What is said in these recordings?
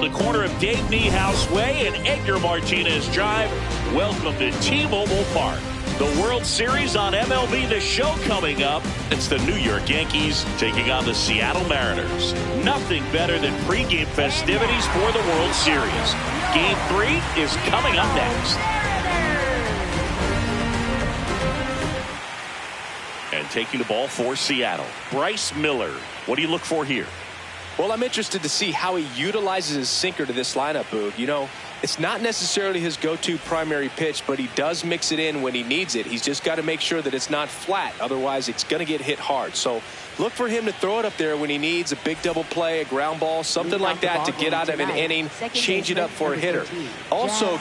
the corner of Dave Niehaus Way and Edgar Martinez Drive. Welcome to T-Mobile Park. The World Series on MLB The Show coming up. It's the New York Yankees taking on the Seattle Mariners. Nothing better than pregame festivities for the World Series. Game 3 is coming up next. And taking the ball for Seattle, Bryce Miller. What do you look for here? Well, I'm interested to see how he utilizes his sinker to this lineup, Boog. You know, it's not necessarily his go-to primary pitch, but he does mix it in when he needs it. He's just got to make sure that it's not flat. Otherwise, it's going to get hit hard. So look for him to throw it up there when he needs a big double play, a ground ball, something like that to get out of an inning, change it up for a hitter. Also,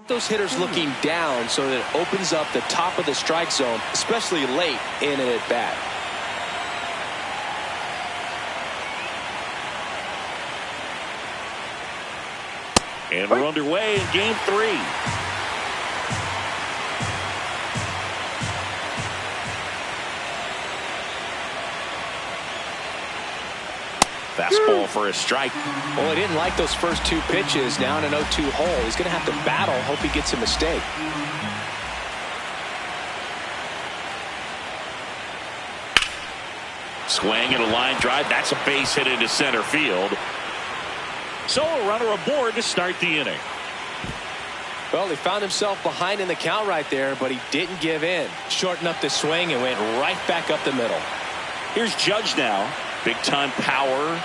those hitters looking down so that it opens up the top of the strike zone, especially late in an at-bat. And we're underway in Game 3. Fastball for a strike. Well, he didn't like those first two pitches. Now in an 0-2 hole. He's going to have to battle. Hope he gets a mistake. Swing and a line drive. That's a base hit into center field. So a runner aboard to start the inning. Well, he found himself behind in the count right there, but he didn't give in. Shortened up the swing and went right back up the middle. Here's Judge now. Big time power.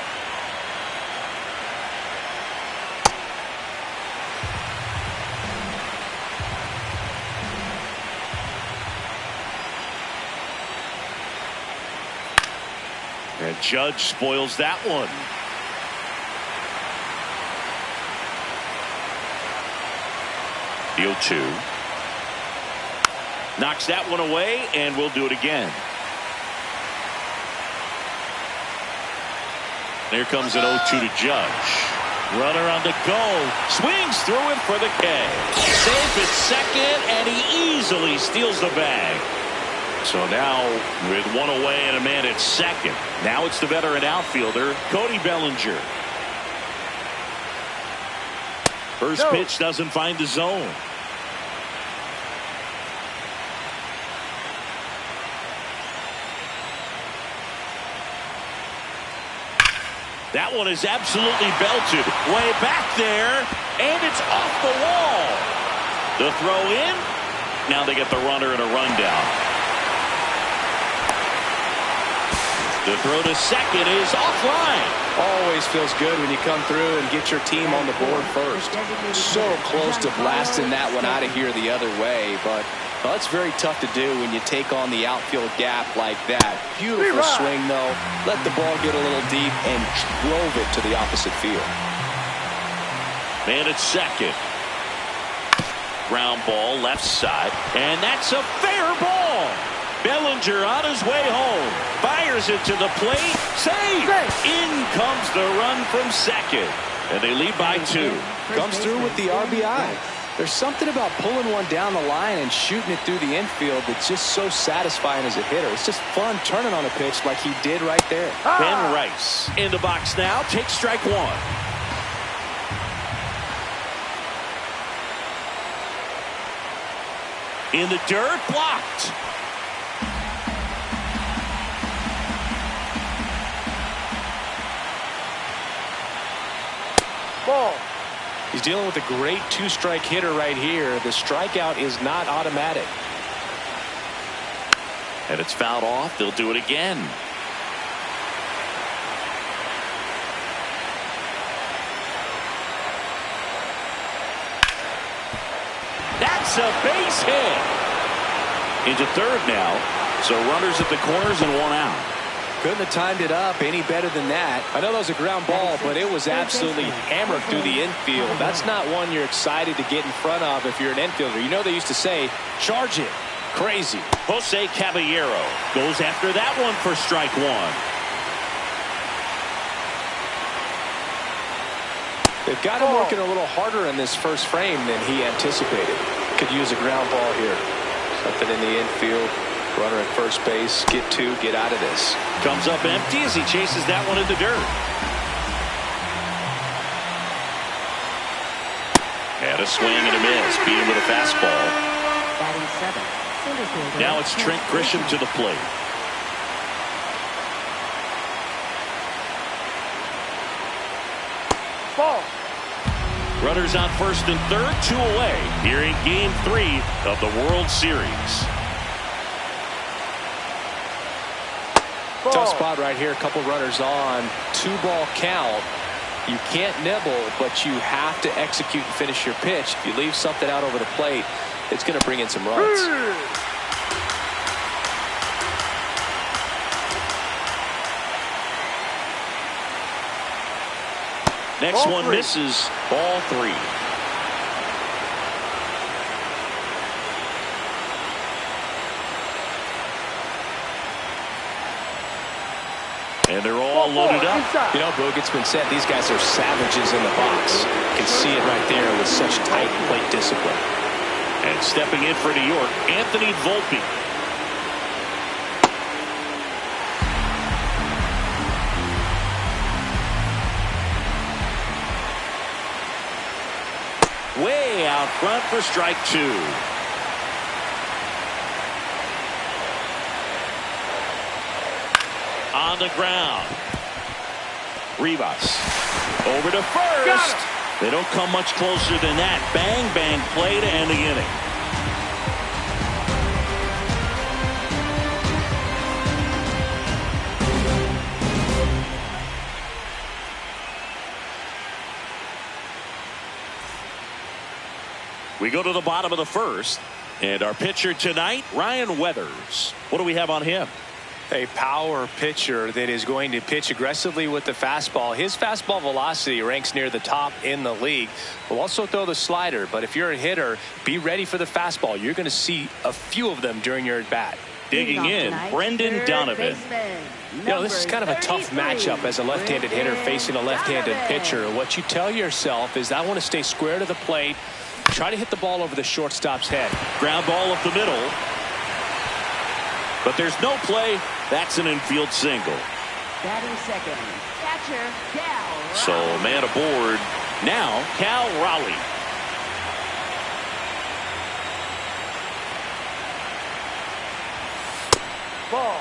And Judge spoils that one. The 0-2. Knocks that one away, and we'll do it again. There comes an 0-2 to Judge. Runner on the go. Swings through it for the K. Safe at second, and he easily steals the bag. So now with one away and a man at second. Now it's the veteran outfielder, Cody Bellinger. First pitch doesn't find the zone. That one is absolutely belted. Way back there, and it's off the wall. The throw in. Now they get the runner and a rundown. The throw to second is offline. Always feels good when you come through and get your team on the board first. So close to blasting that one out of here the other way, but well, it's very tough to do when you take on the outfield gap like that. Beautiful swing, though. Let the ball get a little deep and drove it to the opposite field. Man at second. Ground ball left side, and that's a fair ball. Bellinger on his way home. Fires it to the plate. Save! In comes the run from second. And they lead by 2. Comes through with the RBI. There's something about pulling one down the line and shooting it through the infield that's just so satisfying as a hitter. It's just fun turning on a pitch like he did right there. Ben Rice in the box now. Takes strike 1. In the dirt, blocked. Ball. He's dealing with a great 2-strike hitter right here. The strikeout is not automatic. And it's fouled off. They'll do it again. That's a base hit. Into third now. So runners at the corners and one out. Couldn't have timed it up any better than that. I know that was a ground ball, but it was absolutely hammered through the infield. That's not one you're excited to get in front of if you're an infielder. You know they used to say, charge it. Crazy. Jose Caballero goes after that one for strike one. They've got him working a little harder in this first frame than he anticipated. Could use a ground ball here. Something in the infield. Runner at first base. Get two. Get out of this. Comes up empty as he chases that one in the dirt. And a swing and a miss. Beat him with a fastball. Batting seventh. Now it's Trent Grisham to the plate. Ball. Runners on first and third, 2 away here in Game 3 of the World Series. Ball. Tough spot right here. A couple runners on. 2-ball count. You can't nibble, but you have to execute and finish your pitch. If you leave something out over the plate, it's going to bring in some runs. Next one misses. Ball 3. And they're all loaded up. You know, Boog, it's been said these guys are savages in the box. You can see it right there with such tight plate discipline. And stepping in for New York, Anthony Volpe. Way out front for strike 2. On the ground. Rivas. Over to first. They don't come much closer than that. Bang, bang play to end the inning. We go to the bottom of the first, and our pitcher tonight, Ryan Weathers. What do we have on him? A power pitcher that is going to pitch aggressively with the fastball. His fastball velocity ranks near the top in the league. Will also throw the slider, but if you're a hitter, be ready for the fastball. You're going to see a few of them during your at-bat. Digging in, Brendan Donovan. You know, this is kind of a tough matchup as a left-handed hitter facing a left-handed pitcher. What you tell yourself is I want to stay square to the plate. Try to hit the ball over the shortstop's head. Ground ball up the middle. But there's no play. That's an infield single. Batting second. Catcher, Cal. So man aboard. Now, Cal Raleigh. Ball.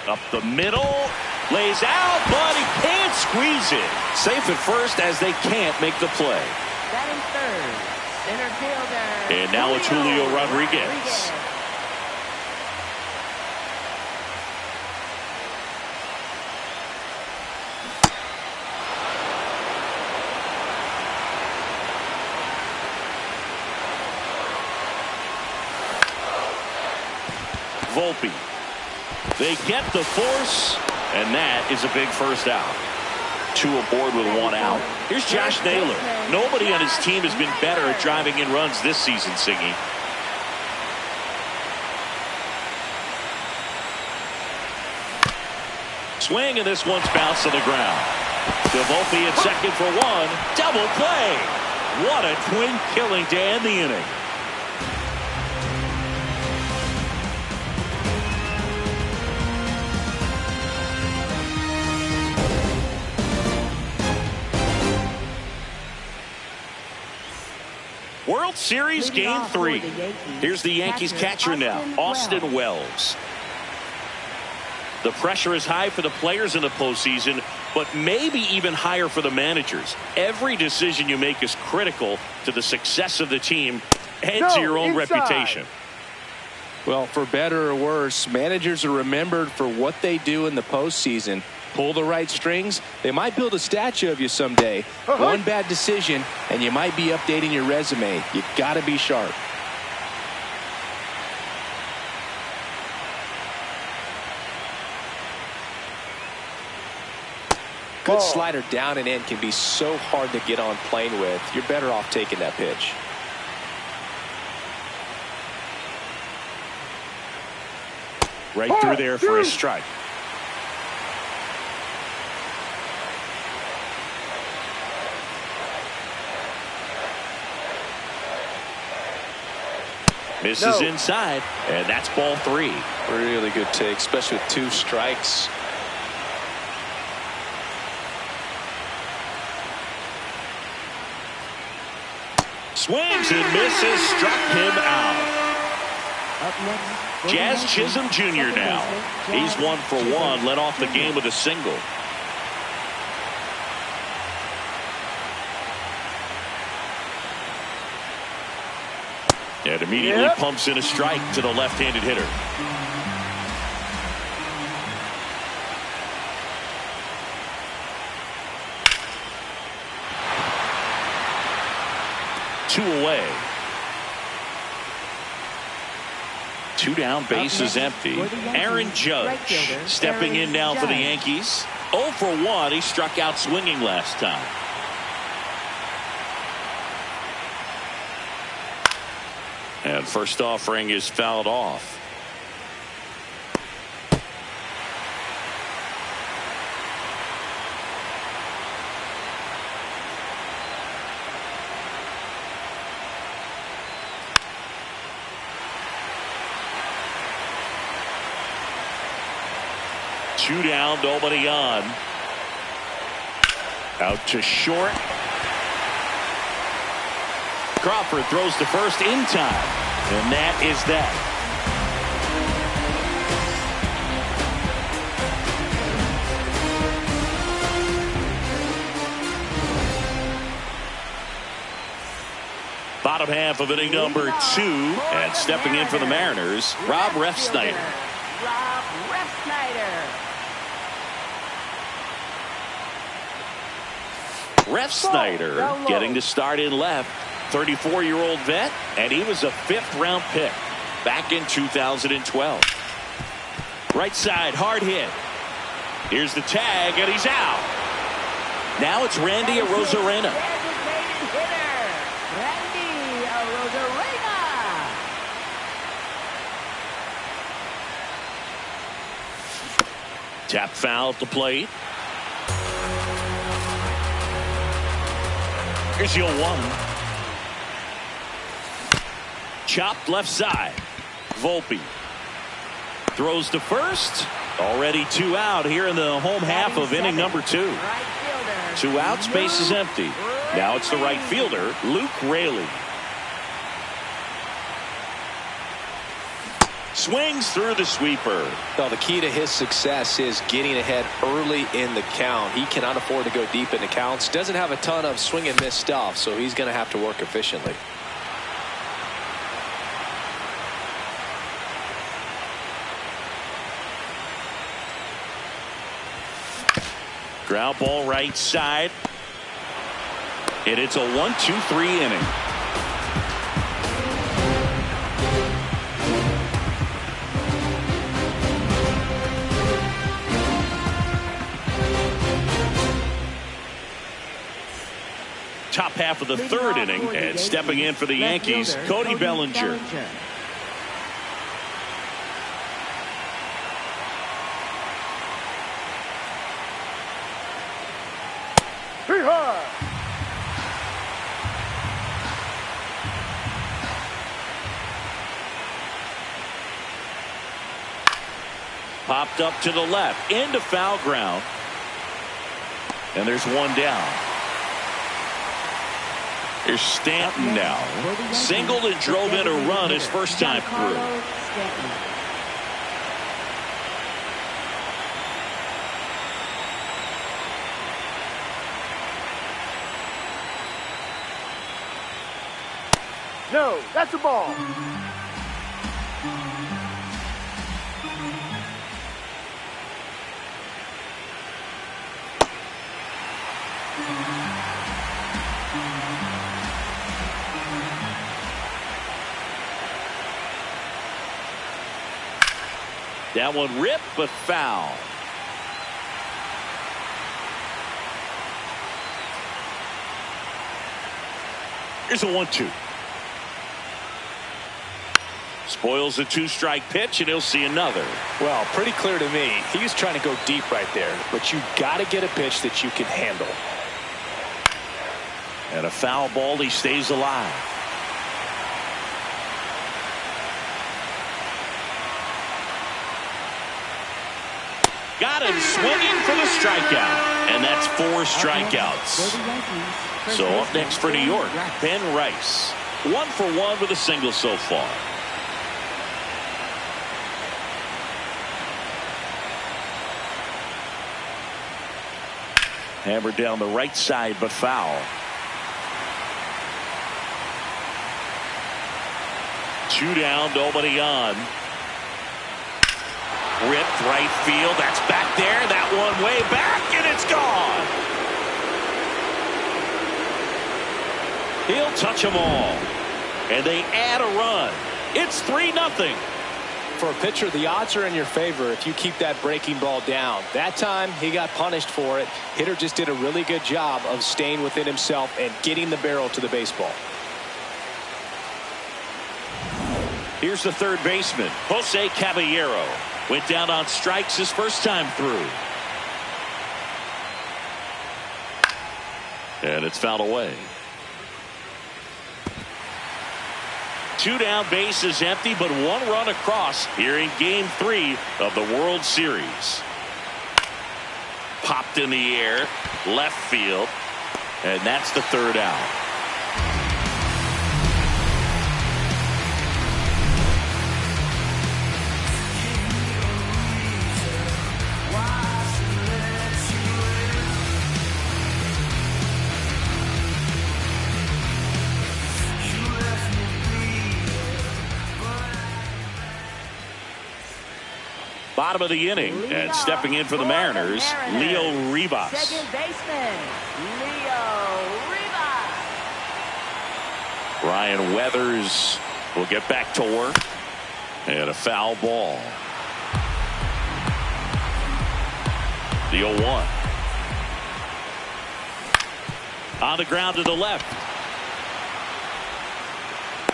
Up the middle. Lays out, but he can't squeeze it. Safe at first as they can't make the play. Batting third. Center fielder. And now it's Julio Rodriguez. Volpe. They get the force, and that is a big first out. 2 aboard with 1 out. Here's Josh Naylor. Nobody on his team has been better at driving in runs this season, Singy. Swing, and this one's bounced to the ground. To Volpe at second for 1. Double play. What a twin killing to end the inning. World Series Game 3. Here's the Yankees catcher now, Austin Wells. The pressure is high for the players in the postseason, but maybe even higher for the managers. Every decision you make is critical to the success of the team and to your own reputation. Well, for better or worse, managers are remembered for what they do in the postseason. Pull the right strings, they might build a statue of you someday. One bad decision, and you might be updating your resume. You got to be sharp. Good slider down and in can be so hard to get on plane with. You're better off taking that pitch. Right through there for a strike. Misses inside, and that's ball 3. Really good take, especially with 2 strikes. Swings and misses, struck him out. Jazz Chisholm Jr. now. He's 1 for 1, led off the game with a single. And immediately pumps in a strike to the left-handed hitter. Two away. 2 down, bases empty. Aaron Judge stepping in now for the Yankees. 0 for 1. He struck out swinging last time. And first offering is fouled off. Two down, nobody on. Out to short. Crawford throws to first in time. And that is that. Bottom half of inning number 2. And stepping in for the Mariners, Rob Refsnyder. Rob Refsnyder. Refsnyder getting to start in left. 34-year-old vet, and he was a 5th-round pick back in 2012. Right side, hard hit. Here's the tag, and he's out. Now it's Randy Arozarena. Designated hitter, Randy Arozarena. Tap foul at the plate. Here's the 0-1. Chopped left side. Volpe throws to first. Already 2 out here in the home half of inning number 2. 2 outs, base is empty. Now it's the right fielder, Luke Raley. Swings through the sweeper. Well, the key to his success is getting ahead early in the count. He cannot afford to go deep in the counts. Doesn't have a ton of swing and miss stuff, so he's going to have to work efficiently. Ground ball right side. And it's a 1-2-3 inning. Top half of the 3rd inning, and stepping in for the Yankees, Cody Bellinger. Popped up to the left, into foul ground. And there's 1 down. Here's Stanton now. Singled and drove in a run his first time through. No, that's a ball. That one ripped, but foul. Here's a 1-2. Spoils a 2-strike pitch, and he'll see another. Well, pretty clear to me. He was trying to go deep right there, but you got to get a pitch that you can handle. And a foul ball, he stays alive. Got him swinging for the strikeout. And that's 4 strikeouts. So up next for New York, Ben Rice. 1 for 1 with a single so far. Hammered down the right side, but foul. 2 down, nobody on. Ripped right field. That's back there. That one way back, and it's gone. He'll touch them all. And they add a run. It's 3-0. For a pitcher, the odds are in your favor if you keep that breaking ball down. That time, he got punished for it. Hitter just did a really good job of staying within himself and getting the barrel to the baseball. Here's the third baseman, Jose Caballero. Went down on strikes his first time through. And it's fouled away. 2 down, base is empty, but 1 run across here in Game 3 of the World Series. Popped in the air, left field, and that's the 3rd out. Bottom of the inning, and stepping in for the Mariners, Leo Rivas. Second baseman, Leo Rivas. Ryan Weathers will get back to work. And a foul ball. The 0-1. On the ground to the left.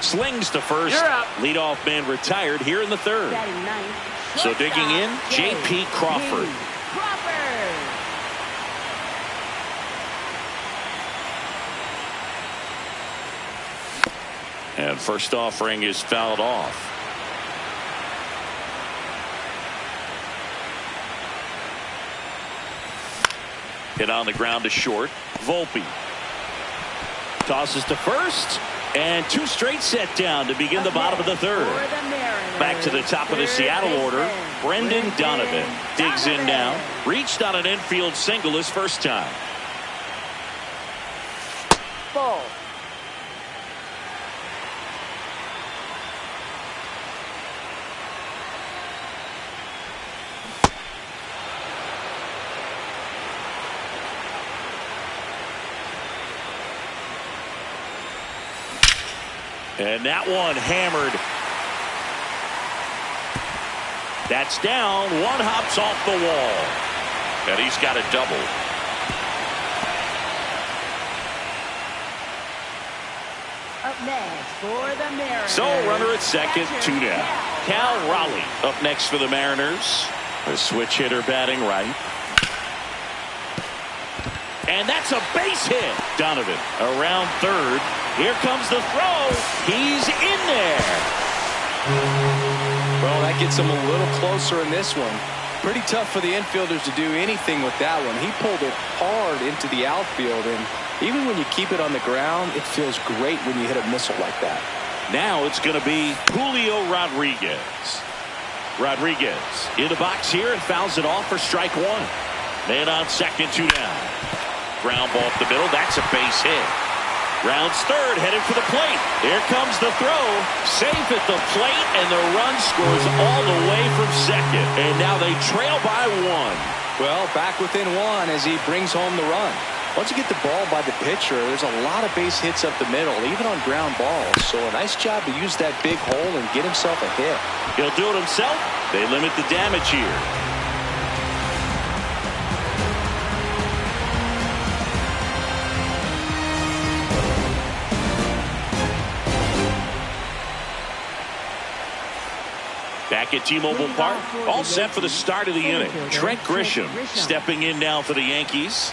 Slings to first. Leadoff man retired here in the 3rd. So digging in, J.P. Crawford. And first offering is fouled off. Hit on the ground to short. Volpe tosses to first. And 2 straight set down to begin the bottom of the 3rd. Back to the top of the Seattle order. Brendan Donovan digs in now. Reached on an infield single his first time. Ball. And that one hammered. That's down. 1 hops off the wall. And he's got a double. Up next for the Mariners. So runner at second, 2 down. Cal Raleigh up next for the Mariners. A switch hitter batting right. And that's a base hit. Donovan around 3rd. Here comes the throw. He's in there. Well, that gets him a little closer in this one. Pretty tough for the infielders to do anything with that one. He pulled it hard into the outfield, and even when you keep it on the ground, it feels great when you hit a missile like that. Now it's going to be Julio Rodriguez. Rodriguez in the box here and fouls it off for strike 1. Man on second, 2 down. Ground ball up the middle. That's a base hit. Rounds 3rd, headed for the plate. Here comes the throw. Safe at the plate, and the run scores all the way from second. And now they trail by 1. Well, back within 1 as he brings home the run. Once you get the ball by the pitcher, there's a lot of base hits up the middle, even on ground balls. So a nice job to use that big hole and get himself a hit. He'll do it himself. They limit the damage here. Back at T-Mobile Park, all set for the start of the inning. Trent Grisham stepping in now for the Yankees.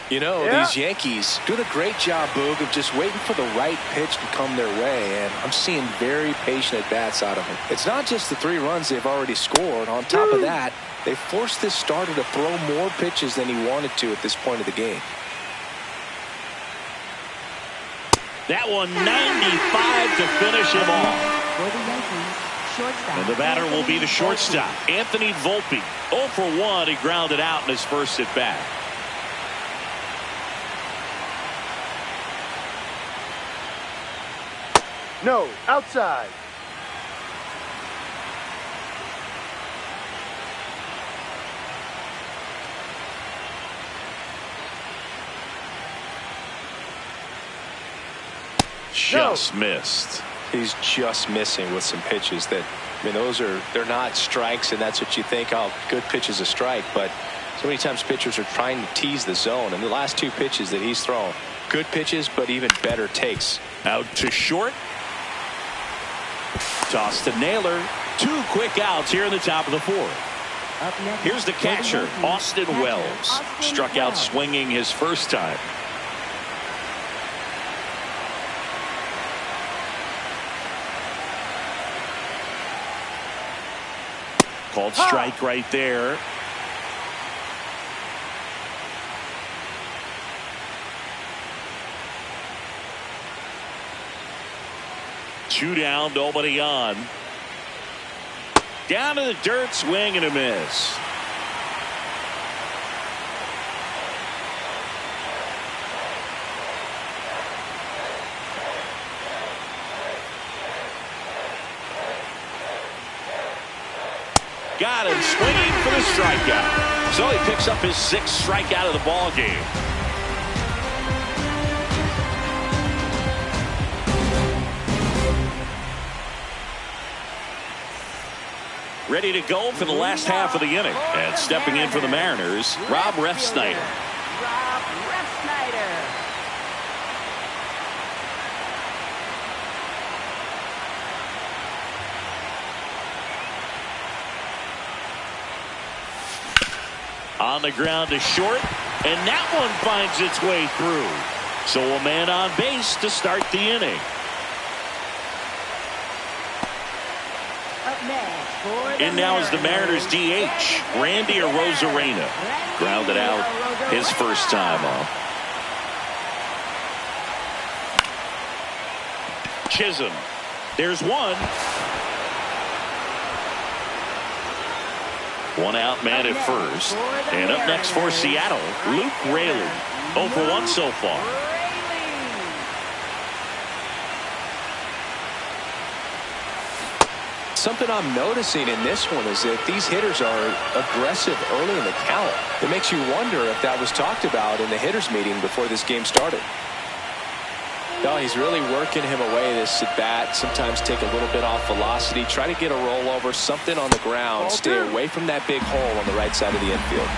You know, these Yankees doing a great job, Boog, of just waiting for the right pitch to come their way, and I'm seeing very patient at-bats out of them. It's not just the 3 runs they've already scored. On top of that, they forced this starter to throw more pitches than he wanted to at this point of the game. That one 95 to finish him off. For the Yankees, shortstop. And the batter will be the shortstop, Anthony Volpe. 0 for 1. He grounded out in his first at-bat. No, outside. Just missed. He's just missing with some pitches that, I mean, they're not strikes, and that's what you think, oh, good pitch is a strike. But so many times pitchers are trying to tease the zone, and the last 2 pitches that he's thrown, good pitches, but even better takes. Out to short. Toss to Naylor. 2 quick outs here in the top of the 4th. Up next, Here's the catcher, Austin Wells. Austin Struck out Wells. swinging his first time. Called strike right there. Two down, nobody on. Down to the dirt, swing and a miss. Got him swinging for the strikeout. So he picks up his 6th strikeout of the ball game. Ready to go for the last half of the inning. And stepping in for the Mariners, Rob Refsnyder. Rob Refsnyder. On the ground to short, and that one finds its way through. So a man on base to start the inning. Up next for the In now is the Mariners DH, Randy Arozarena. Grounded out his first time off. Chisholm. There's one. One out man at first. And up next for Seattle, Luke Raley. 0 for 1 so far. Something I'm noticing in this one is that these hitters are aggressive early in the count. It makes you wonder if that was talked about in the hitters meeting before this game started. No, he's really working him away this at bat. Sometimes take a little bit off velocity, try to get a rollover, something on the ground, stay away from that big hole on the right side of the infield.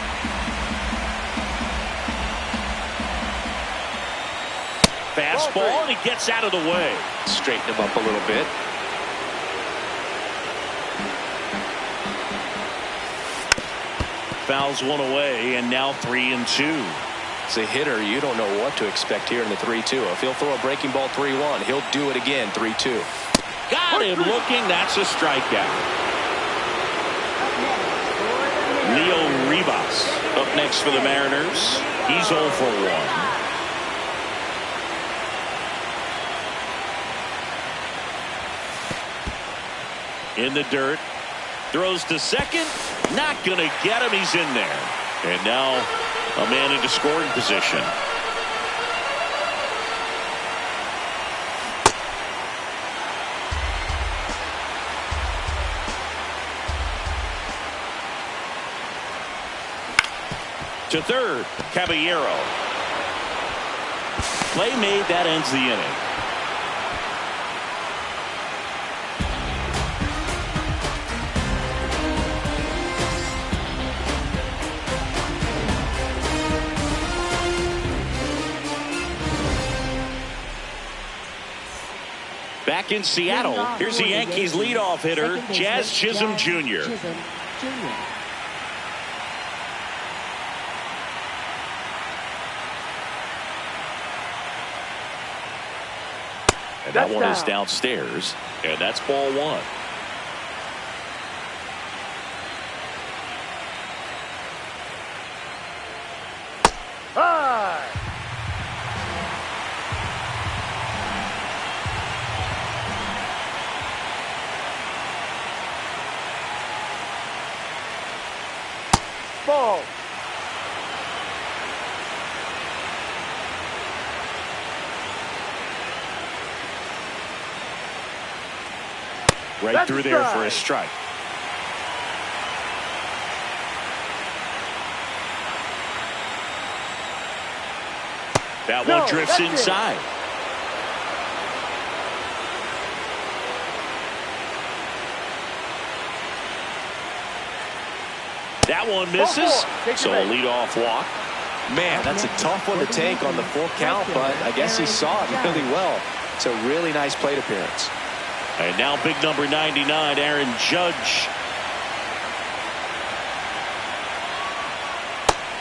Fastball, and he gets out of the way. Straighten him up a little bit. Fouls one away, and now 3-2. As a hitter, you don't know what to expect here in the 3-2. If he'll throw a breaking ball 3-1, he'll do it again 3-2. Got him looking. That's a strikeout. Leo Rivas up next for the Mariners. He's 0 for 1. In the dirt. Throws to second. Not going to get him. He's in there. And now a man into scoring position. To third, Caballero. Play made, that ends the inning. Back in Seattle, here's the Yankees leadoff hitter, Jazz Chisholm Jr. And that one is downstairs, and that's ball one. High. Ball. Right through there for a strike. That one drifts inside. That one misses. So a leadoff walk. Man, that's a tough one to take on the full count, but I guess he saw it really well. It's a really nice plate appearance. And now big number 99, Aaron Judge.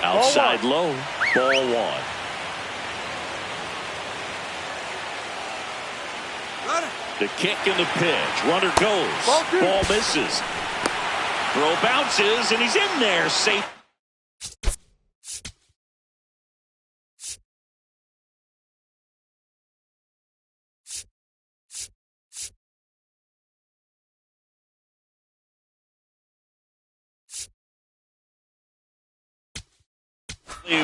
Outside low, ball one. The kick and the pitch. Runner goes. Ball misses. Throw bounces, and he's in there. Safe.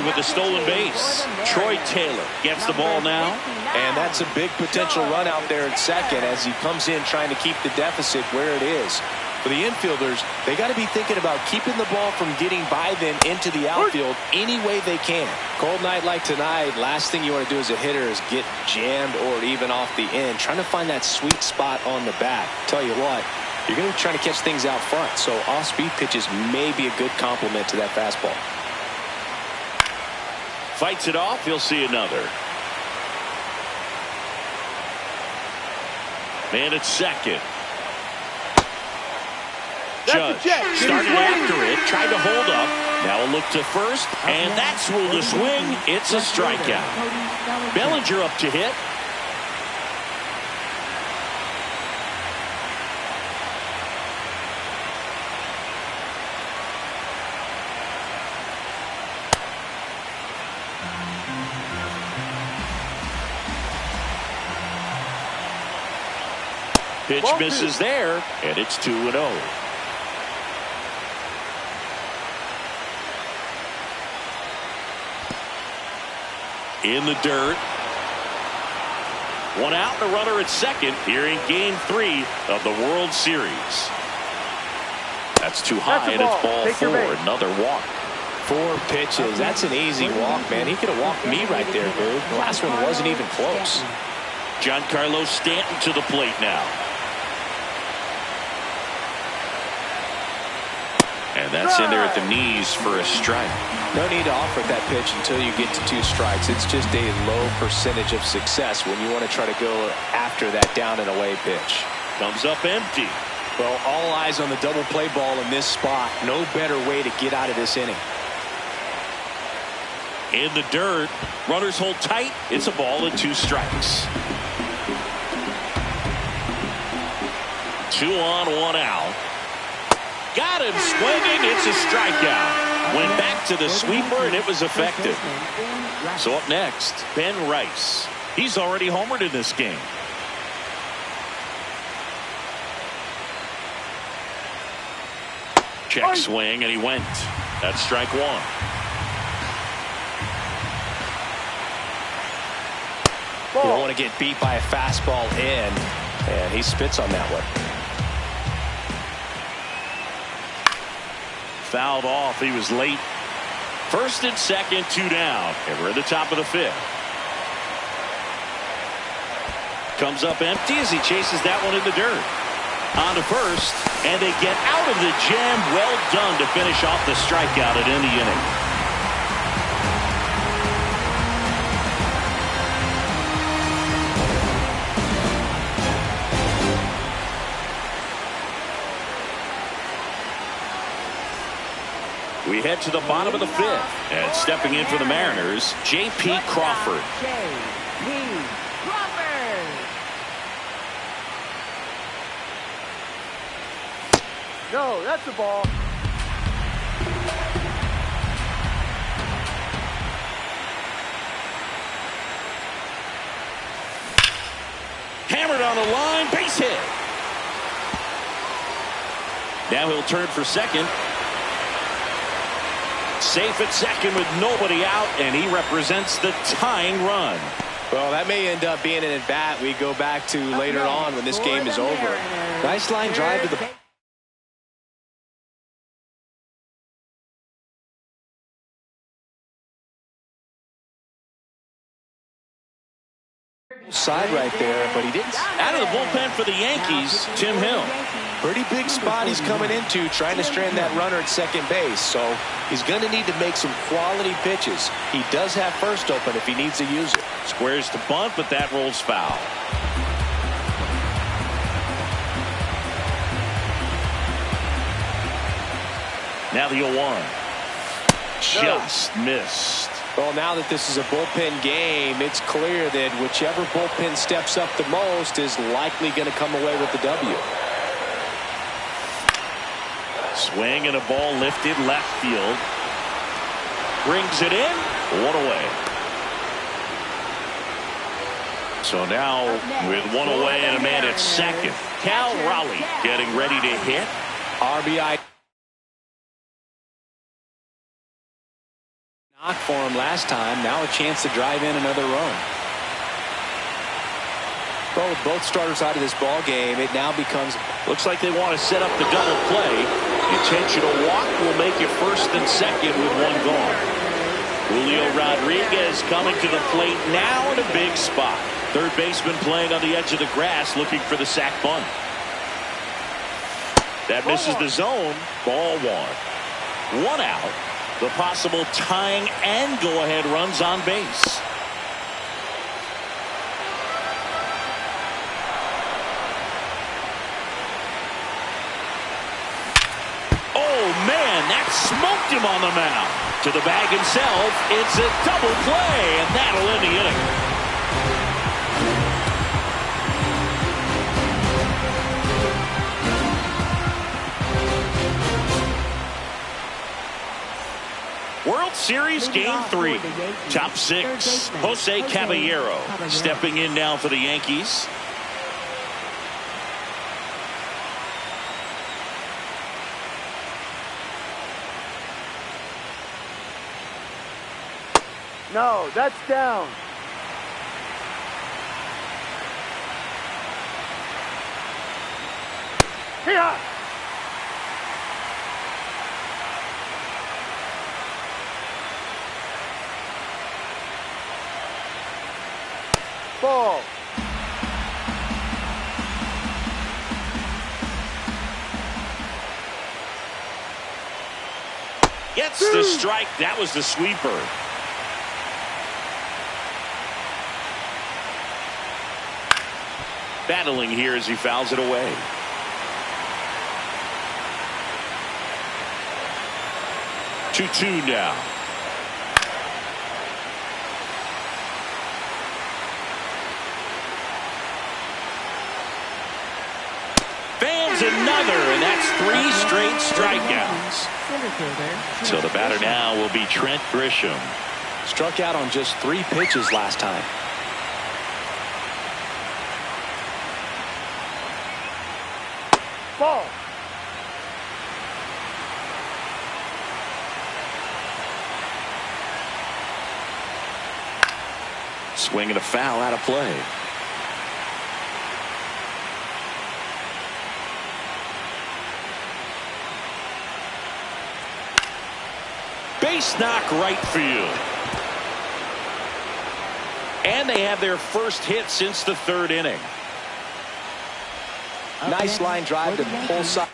With the stolen base, Troy Taylor gets the ball now, and that's a big potential run out there at second as he comes in trying to keep the deficit where it is. For the infielders, they got to be thinking about keeping the ball from getting by them into the outfield any way they can. Cold night like tonight, last thing you want to do as a hitter is get jammed or even off the end, trying to find that sweet spot on the bat. Tell you what, you're going to be trying to catch things out front, so off-speed pitches may be a good complement to that fastball. Fights it off. He'll see another. Man at second. Judge started after it, tried to hold up. Now a look to first, and that's ruled a swing. It's a strikeout. Bellinger up to hit. Pitch misses there, and it's 2-0. In the dirt. One out, and a runner at second here in Game 3 of the World Series. That's too high, and it's ball four. Another walk. 4 pitches. That's an easy walk, man. He could have walked me right there, dude. The last one wasn't even close. Giancarlo Stanton to the plate now. And that's in there at the knees for a strike. No need to offer that pitch until you get to 2 strikes. It's just a low percentage of success when you want to try to go after that down and away pitch. Comes up empty. Well, all eyes on the double play ball in this spot. No better way to get out of this inning. In the dirt. Runners hold tight. It's a ball and 2 strikes. 2 on, 1 out. Got him swinging. It's a strikeout. Went back to the sweeper, and it was effective. So up next, Ben Rice. He's already homered in this game. Check swing, and he went. That's strike 1. You don't want to get beat by a fastball in, and he spits on that one. Fouled off. He was late. First and second, 2 down. And we're at the top of the 5th. Comes up empty as he chases that one in the dirt. On to first, and they get out of the jam. Well done to finish off the strikeout and end the inning. We head to the bottom of the 5th, and stepping in for the Mariners, J.P. Crawford. J.P. Crawford. No, that's a ball. Hammered on the line, base hit. Now he'll turn for second. Safe at second with nobody out, and he represents the tying run. Well, that may end up being an at-bat we go back to later on when this game is over. Nice line drive to the side right there, but he didn't. Out of the bullpen for the Yankees, Tim Hill. Pretty big spot he's coming into, trying to strand that runner at second base. So he's going to need to make some quality pitches. He does have first open if he needs to use it. Squares to bunt, but that rolls foul. Now the 0-1. Just missed. Well, now that this is a bullpen game, it's clear that whichever bullpen steps up the most is likely going to come away with the W. Swing and a ball lifted left field. Brings it in. 1 away. So now with 1 away and a man at second, Cal Raleigh getting ready to hit. RBI. Knock for him last time. Now a chance to drive in another run. Well, with both starters out of this ball game, it now becomes. Looks like they want to set up the double play. Intentional walk will make it first and second with 1 gone. Julio Rodriguez coming to the plate now in a big spot. Third baseman playing on the edge of the grass looking for the sac bunt. That misses the zone. Ball 1. 1 out. The possible tying and go-ahead runs on base. Oh, man, that smoked him on the mound. To the bag himself, it's a double play, and that'll end the inning. World Series Game 3. Top 6. Jose Caballero stepping in now for the Yankees. No, that's down. Here. Ball. Gets the strike. That was the sweeper. Battling here as he fouls it away. Two now. Fans another, and that's 3 straight strikeouts. So the batter now will be Trent Grisham. Struck out on just 3 pitches last time. Ball. Swing and a foul out of play. Nice knock right field. And they have their first hit since the third inning. Nice line drive to pull side.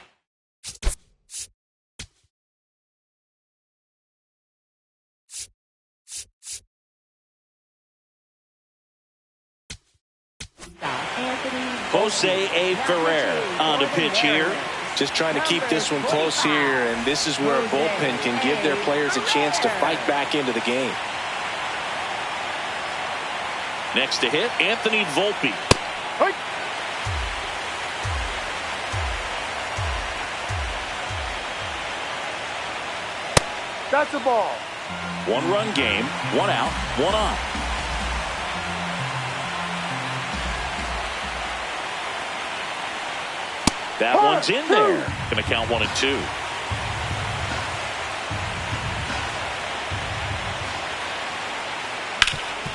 Jose A. Ferrer on the pitch here. Just trying to keep this one close here, and this is where a bullpen can give their players a chance to fight back into the game. Next to hit, Anthony Volpe. Hey. That's a ball. 1-run game, 1 out, 1 on. That one's in there. Going to count 1 and 2.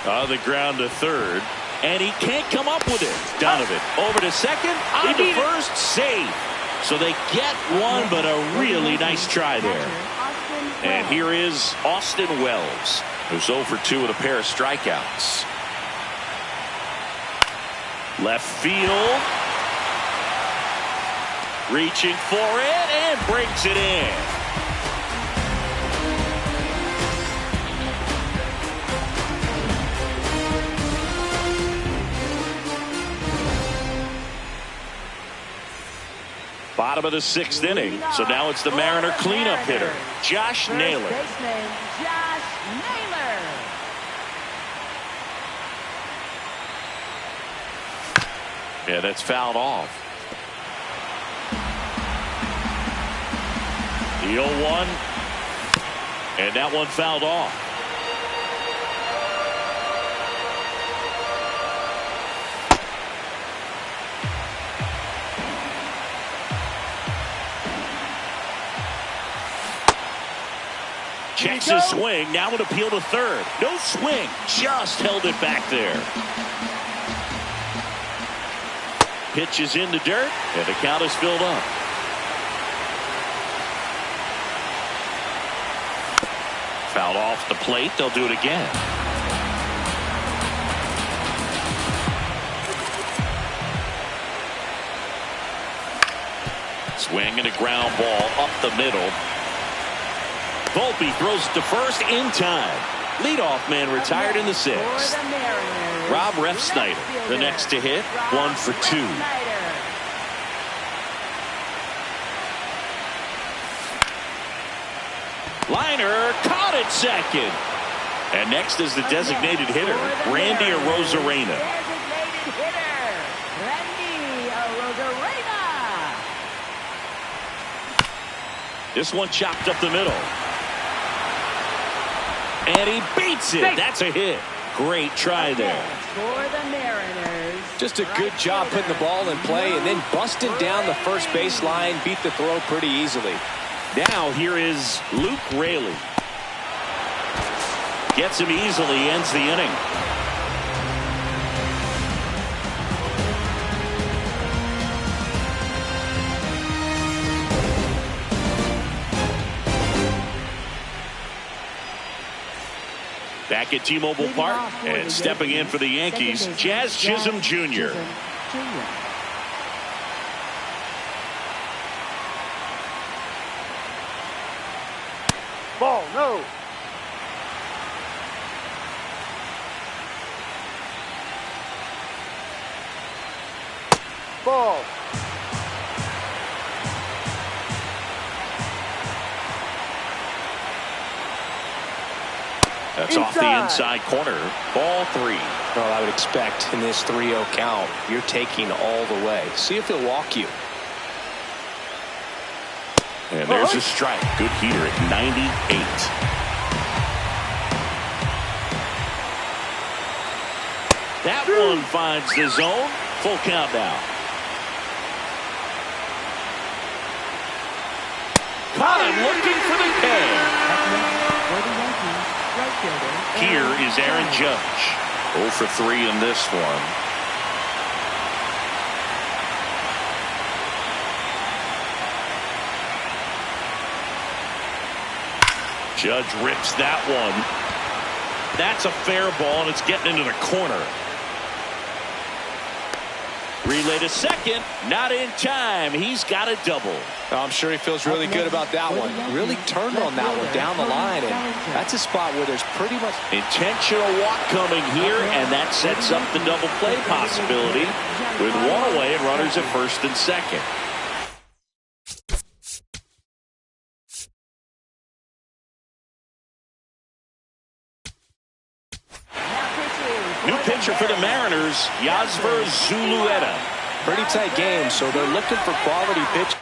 On the ground to third. And he can't come up with it. Donovan over to second. On to first. Save. So they get one, but a really nice try there. And here is Austin Wells, who's 0 for 2 with a pair of strikeouts. Left field. Reaching for it and brings it in. Bottom of the 6th inning. So now it's the Mariner cleanup hitter, Josh Naylor. Yeah, that's fouled off. The 0-1, and that one fouled off. Checks his swing, now an appeal to third. No swing, just held it back there. Pitch is in the dirt, and the count is filled up. Fouled off the plate. They'll do it again. Swing and a ground ball up the middle. Volpe throws it to first in time. Leadoff man retired in the 6th. Rob Refsnyder, the next to hit, 1 for 2. Liner caught at second. And next is the designated hitter, Randy Arozarena. This one chopped up the middle. And he beats it. That's a hit. Great try there. Just a good job putting the ball in play and then busting down the first base line. Beat the throw pretty easily. Now here is Luke Raley. Gets him easily, ends the inning. Back at T-Mobile Park and stepping in for the Yankees, Jazz Chisholm Jr. Ball, no. Ball. That's off the inside corner. Ball 3. Well, I would expect in this 3-0 count, you're taking all the way. See if he'll walk you. And there's a strike. Good heater at 98. That one finds the zone. Full count now. Caught him looking for the K. Here is Aaron Judge. 0 for 3 in this one. Judge rips that one. That's a fair ball, and it's getting into the corner. Relay to second, not in time. He's got a double. I'm sure he feels really good about that one. Really turned on that one down the line, and that's a spot where there's pretty much intentional walk coming here, and that sets up the double play possibility with one away and runners at first and second. New pitcher for the Mariners, Yasver Zulueta. Pretty tight game, so they're looking for quality pitch.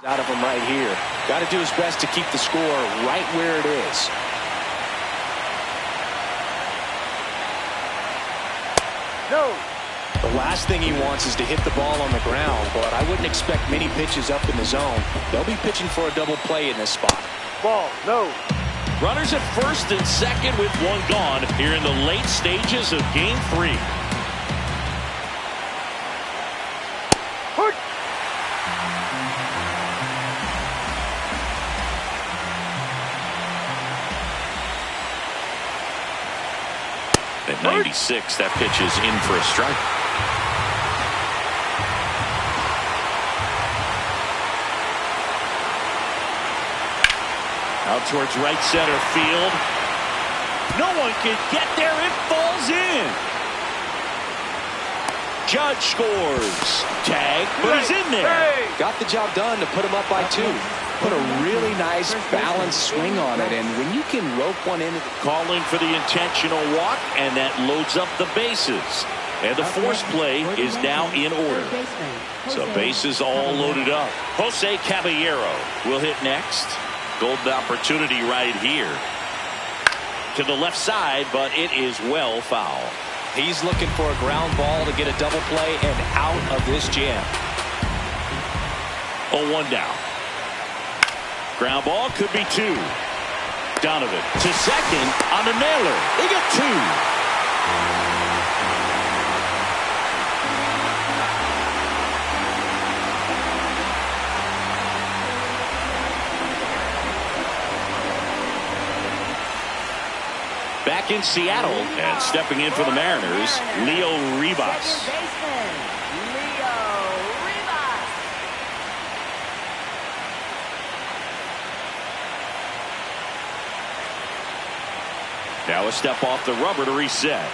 Out of him right here. Got to do his best to keep the score right where it is. No. The last thing he wants is to hit the ball on the ground, but I wouldn't expect many pitches up in the zone. They'll be pitching for a double play in this spot. Ball. No. Runners at first and second with one gone here in the late stages of Game 3. Hook. At 96, that pitch is in for a strike. Out towards right center field. No one can get there. It falls in. Judge scores. Tag, but he's in there. Hey. Got the job done to put him up by 2. Put a really nice balanced swing on it, and when you can rope one into the... Calling for the intentional walk, and that loads up the bases. And the force play is now in order. So bases all loaded up. Jose Caballero will hit next. Golden opportunity right here. To the left side, but it is well foul. He's looking for a ground ball to get a double play and out of this jam. 0-1 down. Ground ball could be 2. Donovan to second on the nailer. They get 2. Back in Seattle and stepping in for the Mariners, Leo Rivas. Now a step off the rubber to reset.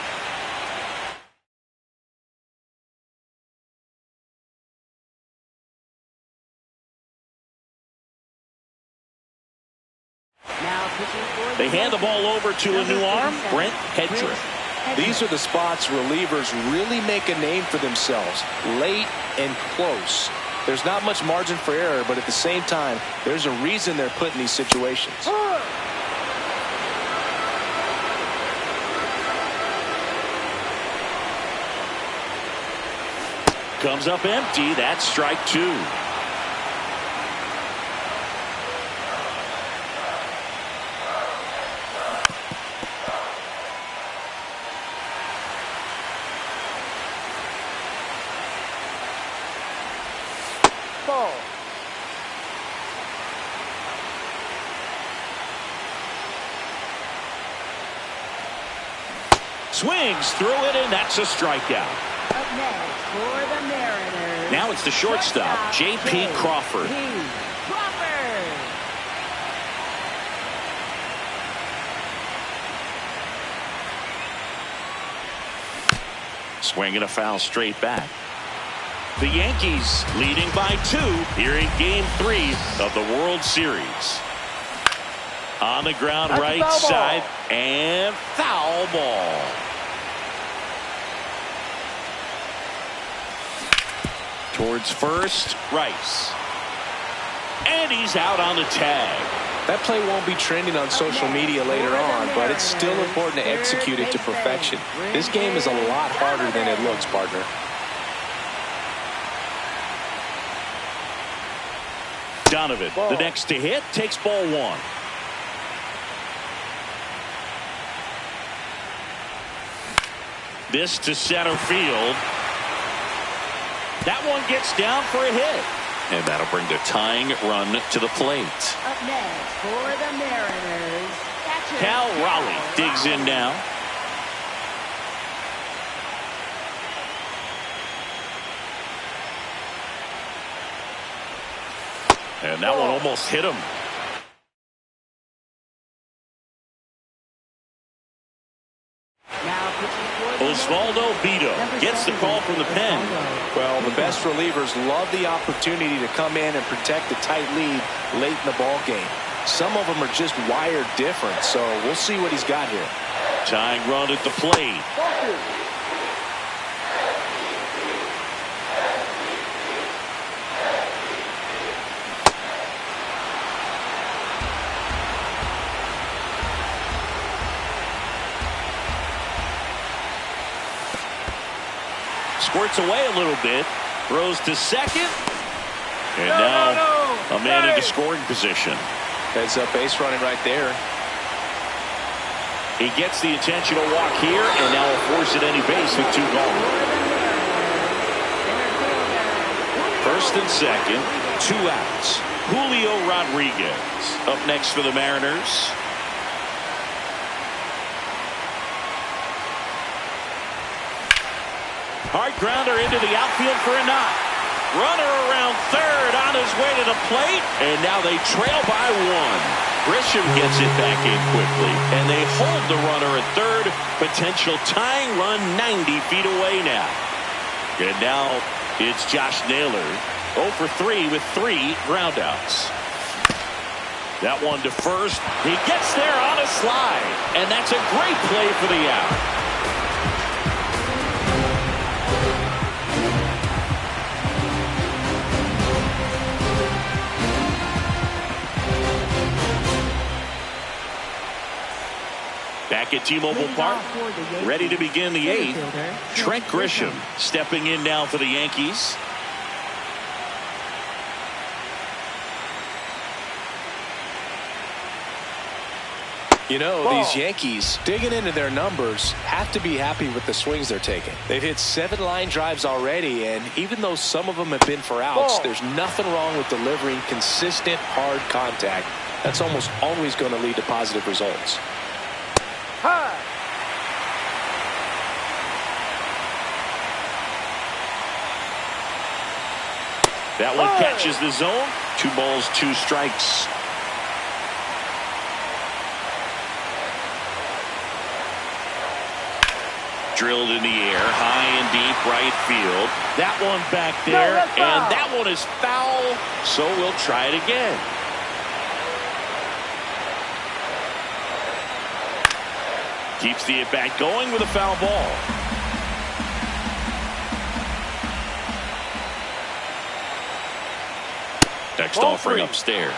They hand the ball over to a new arm, Brent Hedrick. These are the spots relievers really make a name for themselves, late and close. There's not much margin for error, but at the same time, there's a reason they're put in these situations. Comes up empty. That's strike 2. Ball. Swings through it, and that's a strikeout. Up next for the Mariners. Now it's the shortstop, J.P. Crawford. Swing and a foul straight back. The Yankees leading by 2 here in Game 3 of the World Series. On the ground, That's right foul side, ball. and foul ball. Towards first, Rice. And he's out on the tag. That play won't be trending on social media later on, but it's still important to execute it to perfection. This game is a lot harder than it looks, partner. Donovan, the next to hit, takes ball 1. This to center field. That one gets down for a hit. And that'll bring the tying run to the plate. Up next for the Mariners, catcher Cal Raleigh digs in now. And that one almost hit him. Now pitching for the Osvaldo Vito gets the call from the pen. Well, the best relievers love the opportunity to come in and protect a tight lead late in the ball game. Some of them are just wired different, so we'll see what he's got here. Tying run at the plate. Squirts away a little bit. Throws to second. And now a man into scoring position. Heads up base running right there. He gets the intentional walk here, and now will force it any base with 2 gone. First and second, 2 outs. Julio Rodriguez up next for the Mariners. Hard grounder into the outfield for a knock. Runner around third on his way to the plate, and now they trail by 1. Grisham gets it back in quickly, and they hold the runner at third. Potential tying run 90 feet away now. And now it's Josh Naylor, 0 for 3 with 3 groundouts. That one to first. He gets there on a slide, and that's a great play for the out. Back at T-Mobile Park, ready to begin the 8th. Trent Grisham stepping in now for the Yankees. You know, these Yankees, digging into their numbers, have to be happy with the swings they're taking. They've hit 7 line drives already, and even though some of them have been for outs, there's nothing wrong with delivering consistent, hard contact. That's almost always going to lead to positive results. That one catches the zone. 2 balls, 2 strikes. Drilled in the air, high and deep right field. That one back there, and that one is foul, so we'll try it again. Keeps the at-bat going with a foul ball. Next offering upstairs.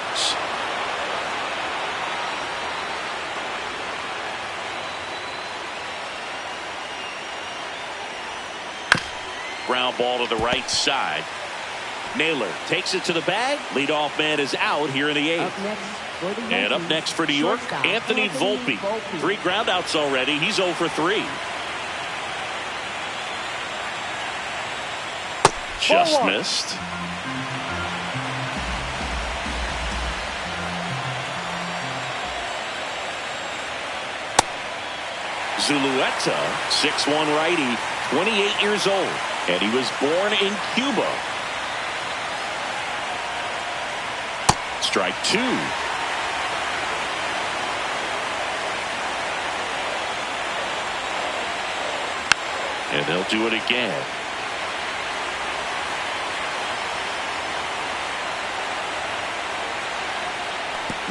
Ground ball to the right side. Naylor takes it to the bag. Leadoff man is out here in the 8th. And up next for New York, Anthony Volpe. 3 groundouts already. He's 0 for 3. Just missed. Zulueta, 6'1" righty, 28 years old, and he was born in Cuba. Strike 2. And they'll do it again.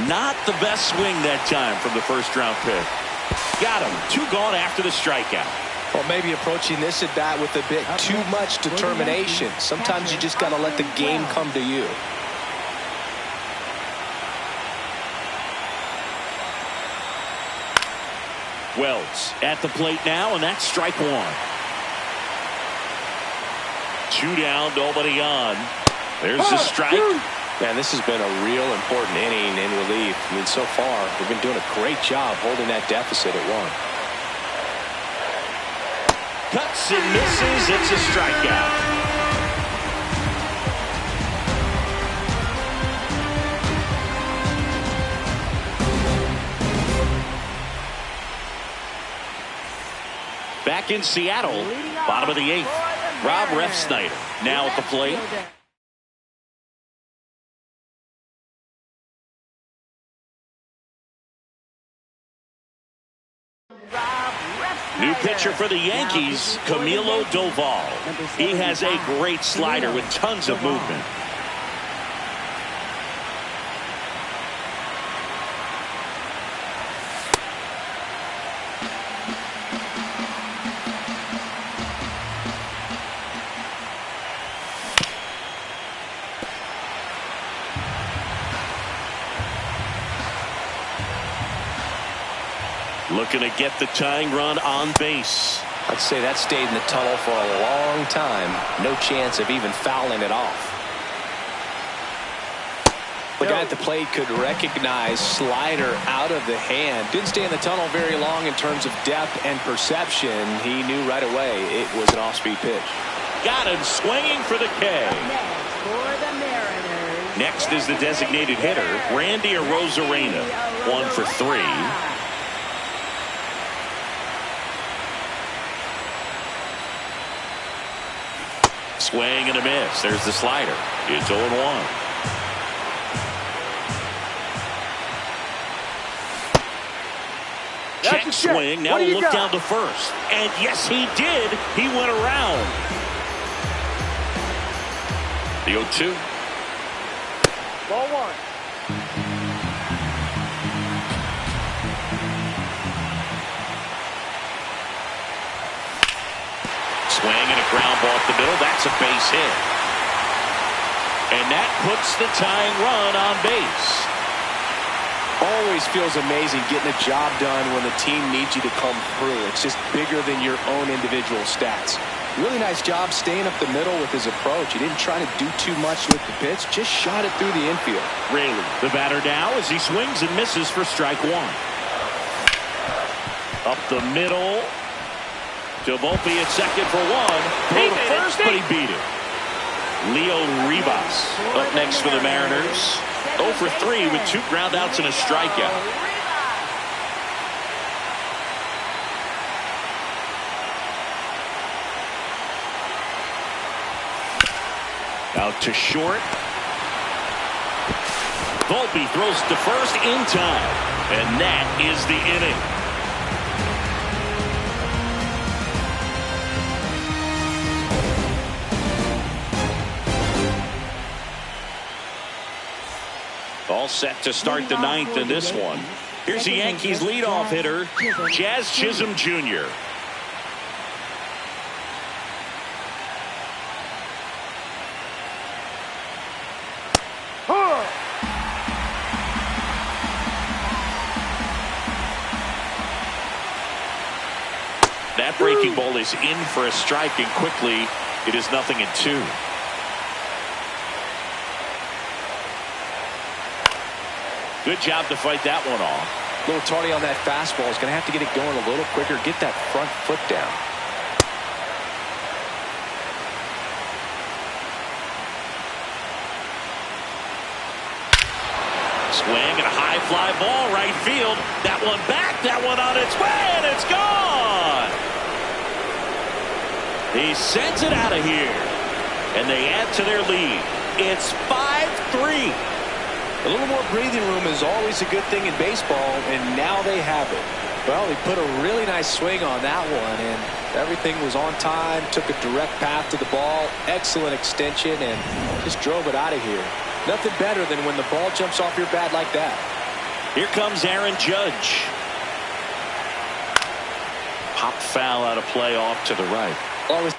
Not the best swing that time from the first round pick. Got him. 2 gone after the strikeout. Well, maybe approaching this at bat with a bit too much determination. Sometimes you just got to let the game come to you. Wells at the plate now, and that's strike 1. 2 down, nobody on. There's the strike. Man, this has been a real important inning in relief. I mean, so far, we've been doing a great job holding that deficit at 1. Cuts and misses. It's a strikeout. Back in Seattle, bottom of the 8th. Rob Refsnyder now at the plate. New pitcher for the Yankees, Camilo Doval. He has a great slider with tons of movement. Looking to get the tying run on base. I'd say that stayed in the tunnel for a long time. No chance of even fouling it off. The guy at the plate could recognize slider out of the hand. Didn't stay in the tunnel very long in terms of depth and perception. He knew right away it was an off-speed pitch. Got him swinging for the K. Next is the designated hitter, Randy Arozarena. 1 for 3. Swing and a miss. There's the slider. It's 0-1. Check swing. Now look down to first. And yes, he did. He went around. The 0-2. Ball 1. Swing and a ground ball up the middle. That's a base hit. And that puts the tying run on base. Always feels amazing getting a job done when the team needs you to come through. It's just bigger than your own individual stats. Really nice job staying up the middle with his approach. He didn't try to do too much with the pitch. Just shot it through the infield. Raley, the batter now, as he swings and misses for strike 1. Up the middle. To Volpe at second for 1. He made first, but he beat it. Leo Ribas up next for the Mariners. 0 for 3 with 2 groundouts and a strikeout. Out to short. Volpe throws to first in time. And that is the inning. All set to start the 9th in this one. Here's the Yankees leadoff hitter, Jazz Chisholm Jr. That breaking ball is in for a strike, and quickly it is 0-2. Good job to fight that one off. A little tardy on that fastball. Is going to have to get it going a little quicker. Get that front foot down. Swing and a high fly ball right field. That one back. That one on its way, and it's gone. He sends it out of here, and they add to their lead. It's 5-3. A little more breathing room is always a good thing in baseball, and now they have it. Well, he put a really nice swing on that one, and everything was on time. Took a direct path to the ball. Excellent extension, and just drove it out of here. Nothing better than when the ball jumps off your bat like that. Here comes Aaron Judge. Pop foul out of play off to the right. Always.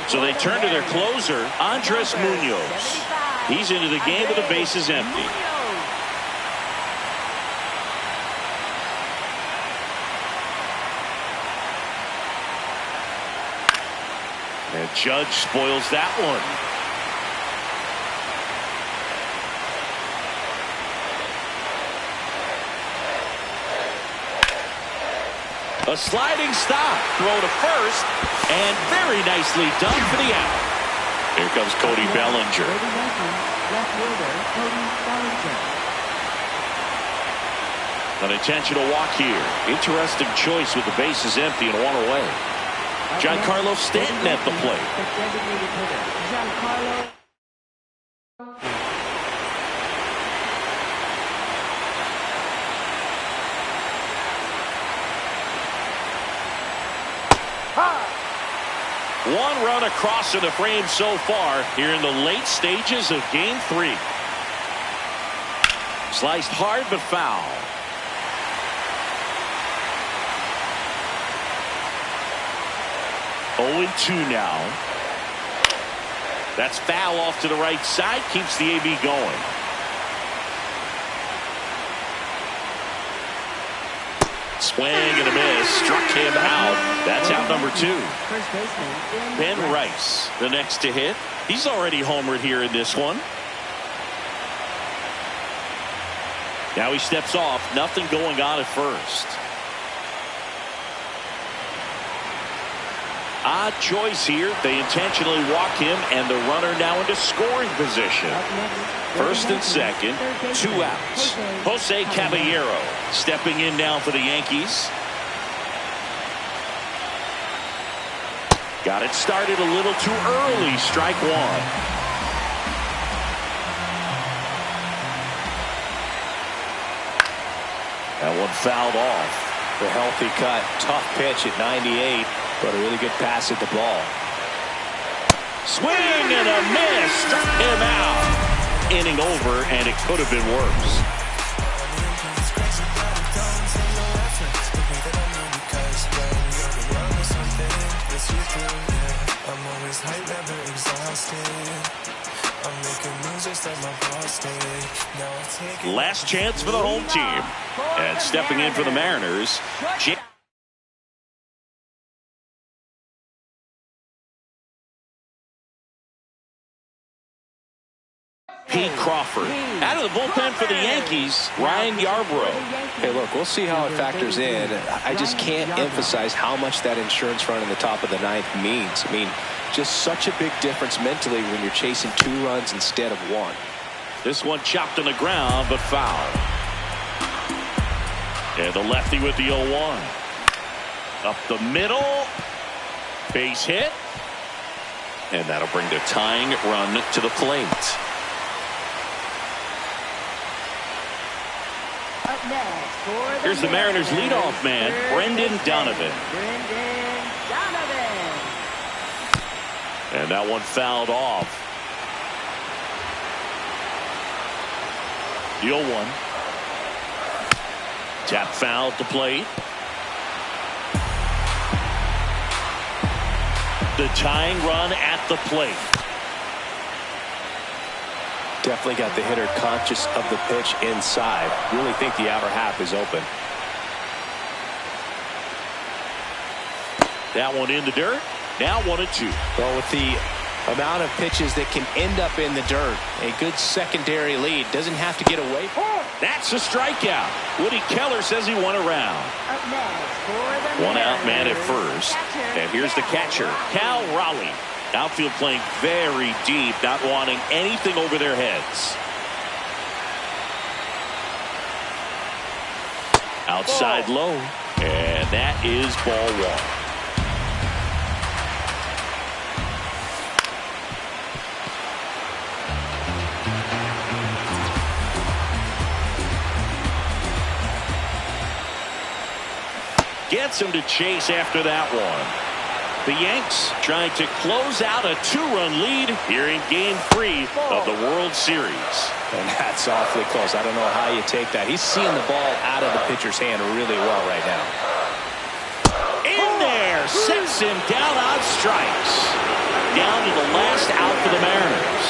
So they turn to their closer, Andres Munoz. He's into the game with the bases empty. And Judge spoils that one. A sliding stop, throw to first, and very nicely done for the out. Here comes Cody Bellinger. An intentional walk here. Interesting choice with the bases empty and one away. Giancarlo Stanton at the plate. One run across in the frame so far here in the late stages of Game 3. Sliced hard but foul. Oh, 2 now. That's foul off to the right side. Keeps the AB going. Swing and a miss. Struck him out. That's out number 2. Ben Rice, the next to hit. He's already homered here in this one. Now he steps off. Nothing going on at first. Odd choice here. They intentionally walk him, and the runner now into scoring position. First and second, 2 outs. Jose Caballero stepping in now for the Yankees. Got it started a little too early. Strike 1. That one fouled off. The healthy cut. Tough pitch at 98. But a really good pass at the ball. Swing and a miss. Struck him out. Inning over, and it could have been worse. Last chance for the home team. And stepping in for the Mariners, Pete Crawford. Out of the bullpen for the Yankees, Ryan Yarbrough. Hey, look, we'll see how it factors in. I just can't emphasize how much that insurance run in the top of the 9th means. I mean, just such a big difference mentally when you're chasing 2 runs instead of 1. This one chopped on the ground, but foul. And the lefty with the 0-1. Up the middle. Base hit. And that'll bring the tying run to the plate. Here's the Mariners leadoff man, Brendan Donovan. And that one fouled off. The 0-1. Tap foul at the plate. The tying run at the plate. Definitely got the hitter conscious of the pitch inside. Really think the outer half is open. That one in the dirt. Now 1-2. Well, with the amount of pitches that can end up in the dirt, a good secondary lead doesn't have to get away. That's a strikeout. Woody Keller says he won a round. One out man at first. And here's the catcher, Cal Raleigh. Outfield playing very deep, not wanting anything over their heads. Outside low. And that is ball 1. gets him to chase after that one. The Yanks trying to close out a 2-run lead here in Game 3 of the World Series. And that's awfully close. I don't know how you take that. He's seeing the ball out of the pitcher's hand really well right now. In there, sets him down on strikes. Down to the last out for the Mariners.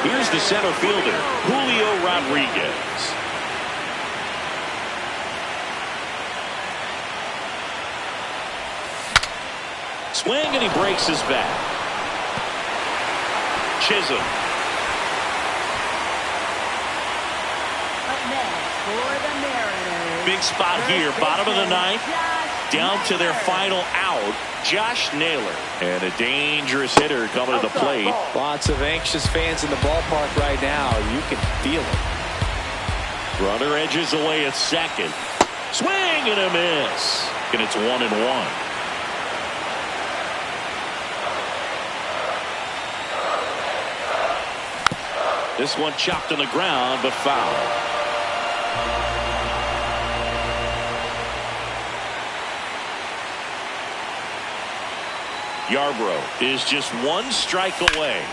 Here's the center fielder, Julio Rodriguez. Swing, and he breaks his back. Chisholm. Up next for the Mariners. Big spot here, bottom of the ninth. Down to their final out, Josh Naylor. And a dangerous hitter coming to the plate. Lots of anxious fans in the ballpark right now. You can feel it. Runner edges away at second. Swing and a miss. And it's 1-1. This one chopped on the ground, but foul. Yarbrough is just one strike away.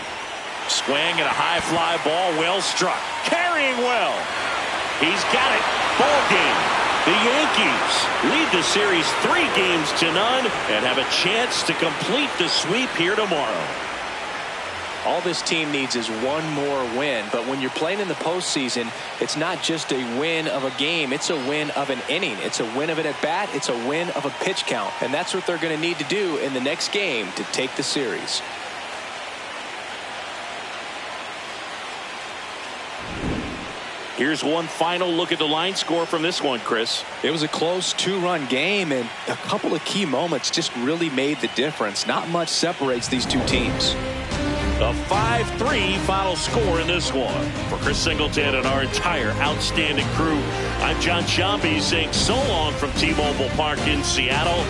Swing and a high fly ball, well struck. Carrying well. He's got it. Ball game. The Yankees lead the series 3-0 and have a chance to complete the sweep here tomorrow. All this team needs is one more win. But when you're playing in the postseason, it's not just a win of a game. It's a win of an inning. It's a win of an at-bat. It's a win of a pitch count. And that's what they're going to need to do in the next game to take the series. Here's one final look at the line score from this one, Chris. It was a close 2-run game, and a couple of key moments just really made the difference. Not much separates these two teams. A 5-3 final score in this one. For Chris Singleton and our entire outstanding crew, I'm John Sciambi saying so long from T-Mobile Park in Seattle.